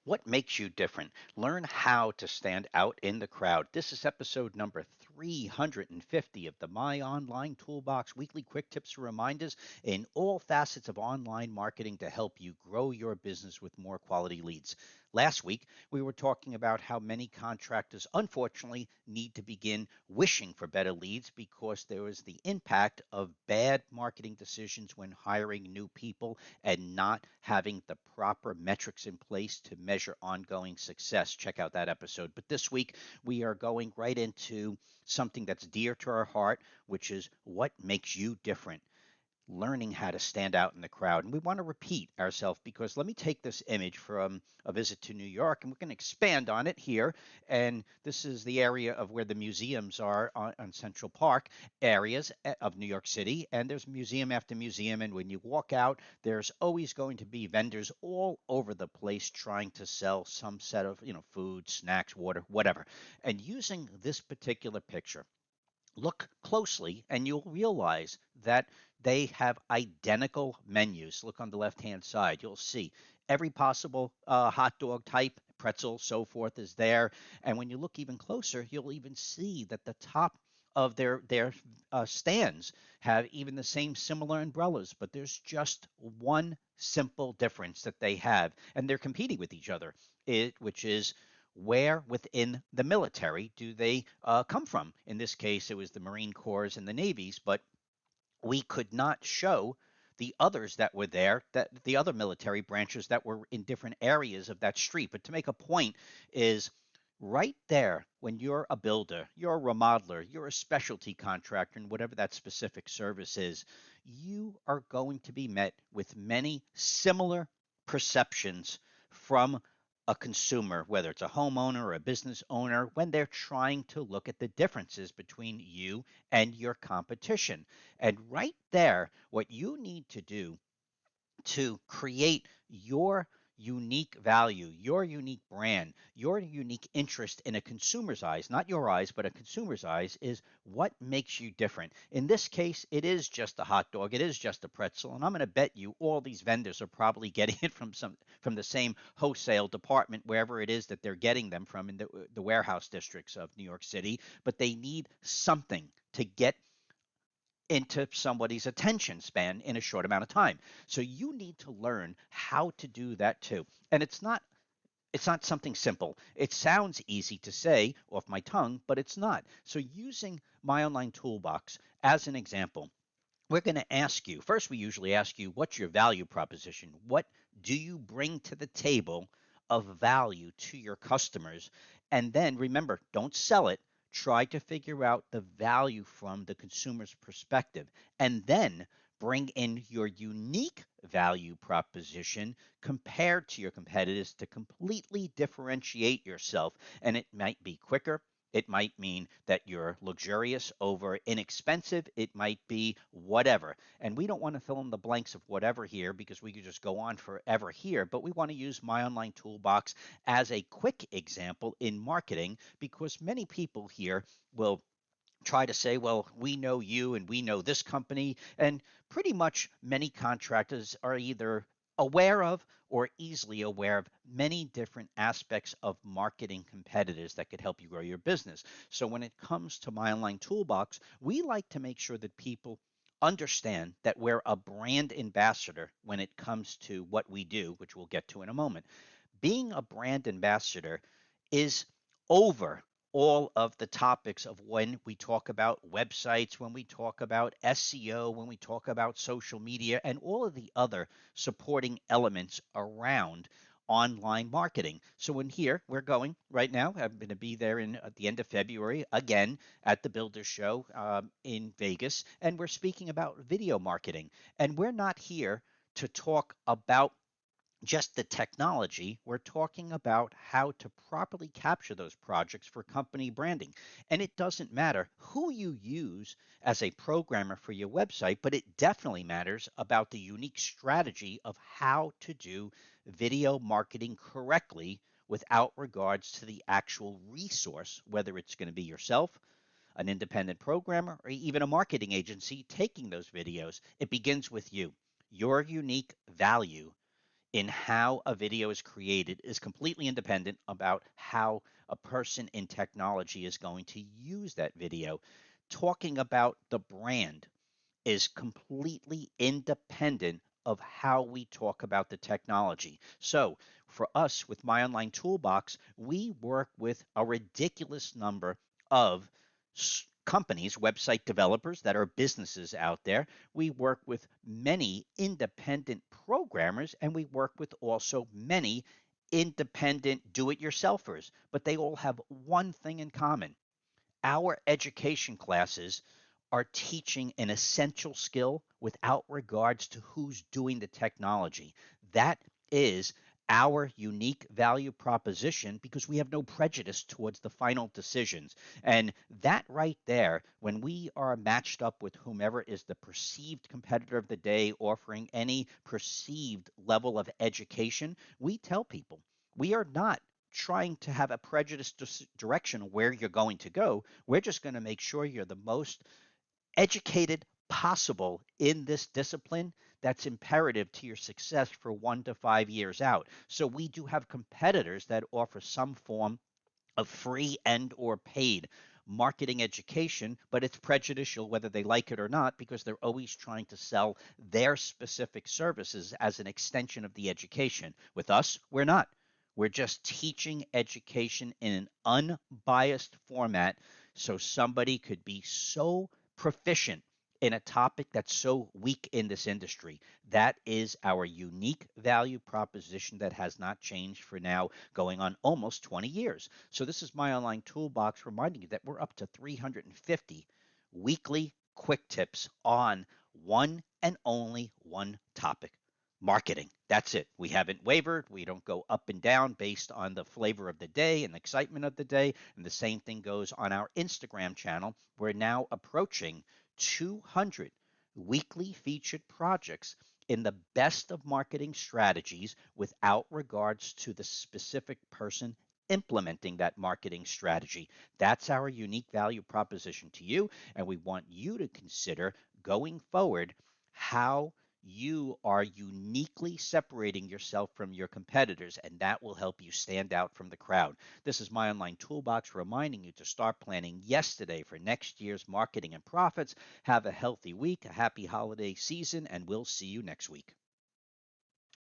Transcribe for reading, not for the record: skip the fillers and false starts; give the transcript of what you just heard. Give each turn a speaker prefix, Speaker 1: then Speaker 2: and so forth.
Speaker 1: What makes you different? Learn how to stand out in the crowd. This is episode number 350 of the My Online Toolbox weekly quick tips and reminders in all facets of online marketing to help you grow your business with more quality leads. Last week, we were talking about how many contractors, unfortunately, need to begin wishing for better leads because there is the impact of bad marketing decisions when hiring new people and not having the proper metrics in place to measure ongoing success. Check out that episode. But this week, we are going right into something that's dear to our heart, which is what makes you different, learning how to stand out in the crowd. And we want to repeat ourselves because let me take this image from a visit to New York and we're going to expand on it here. And this is the area of where the museums are on Central Park areas of New York City. And there's museum after museum. And when you walk out, there's always going to be vendors all over the place trying to sell some set of, food, snacks, water, whatever. And using this particular picture, look closely and you'll realize that they have identical menus. Look on the left hand side. You'll see every possible hot dog type, pretzel, so forth is there. And when you look even closer, you'll even see that the top of their stands have even the same similar umbrellas, but there's just one simple difference that they have, and they're competing with each other, which is where within the military do they come from? In this case, it was the Marine Corps and the Navies, but we could not show the others that were there, that the other military branches that were in different areas of that street. But to make a point is right there, when you're a builder, you're a remodeler, you're a specialty contractor, and whatever that specific service is, you are going to be met with many similar perceptions from a consumer, whether it's a homeowner or a business owner, when they're trying to look at the differences between you and your competition. And right there, what you need to do to create your unique value, your unique brand, your unique interest in a consumer's eyes, not your eyes, but a consumer's eyes, is what makes you different. In this case, it is just a hot dog, it is just a pretzel, and I'm going to bet you all these vendors are probably getting it from the same wholesale department, wherever it is that they're getting them from in the warehouse districts of New York City, but they need something to get into somebody's attention span in a short amount of time. So you need to learn how to do that too. And it's not something simple. It sounds easy to say off my tongue, but it's not. So using my online toolbox as an example, we're going to ask you, first we usually ask you, what's your value proposition? What do you bring to the table of value to your customers? And then remember, don't sell it. Try to figure out the value from the consumer's perspective. And then bring in your unique value proposition compared to your competitors to completely differentiate yourself. And it might be quicker, it might mean that you're luxurious over inexpensive. It might be whatever. And we don't want to fill in the blanks of whatever here because we could just go on forever here. But we want to use My Online Toolbox as a quick example in marketing because many people here will try to say, well, we know you and we know this company. And pretty much many contractors are either aware of or easily aware of many different aspects of marketing competitors that could help you grow your business. So when it comes to My Online Toolbox, we like to make sure that people understand that we're a brand ambassador when it comes to what we do, which we'll get to in a moment. Being a brand ambassador is over all of the topics of when we talk about websites, when we talk about SEO, when we talk about social media, and all of the other supporting elements around online marketing. So in here, we're going right now. I'm going to be there at the end of February again at the Builders Show in Vegas, and we're speaking about video marketing. And we're not here to talk about just the technology. We're talking about how to properly capture those projects for company branding. And it doesn't matter who you use as a programmer for your website, but it definitely matters about the unique strategy of how to do video marketing correctly without regards to the actual resource, whether it's going to be yourself, an independent programmer, or even a marketing agency taking those videos. It begins with you, your unique value in how a video is created is completely independent about how a person in technology is going to use that video. Talking about the brand is completely independent of how we talk about the technology. So, for us with My Online Toolbox, we work with a ridiculous number of companies, website developers that are businesses out there. We work with many independent programmers, and we work with also many independent do it yourselfers, but they all have one thing in common: our education classes are teaching an essential skill without regards to who's doing the technology. That is our unique value proposition because we have no prejudice towards the final decisions. And that right there, when we are matched up with whomever is the perceived competitor of the day offering any perceived level of education, we tell people we are not trying to have a prejudiced direction where you're going to go. We're just going to make sure you're the most educated possible in this discipline that's imperative to your success for 1 to 5 years out. So we do have competitors that offer some form of free and or paid marketing education, but it's prejudicial whether they like it or not because they're always trying to sell their specific services as an extension of the education. With us, we're not. We're just teaching education in an unbiased format so somebody could be so proficient in a topic that's so weak in this industry. That is our unique value proposition that has not changed for now going on almost 20 years. So this is My Online Toolbox reminding you that we're up to 350 weekly quick tips on one and only one topic: marketing. That's it. We haven't wavered. We don't go up and down based on the flavor of the day and the excitement of the day. And the same thing goes on our Instagram channel. We're now approaching 200 weekly featured projects in the best of marketing strategies without regards to the specific person implementing that marketing strategy. That's our unique value proposition to you. And we want you to consider going forward how you are uniquely separating yourself from your competitors, and that will help you stand out from the crowd. This is My Online Toolbox reminding you to start planning yesterday for next year's marketing and profits. Have a healthy week, a happy holiday season, and we'll see you next week.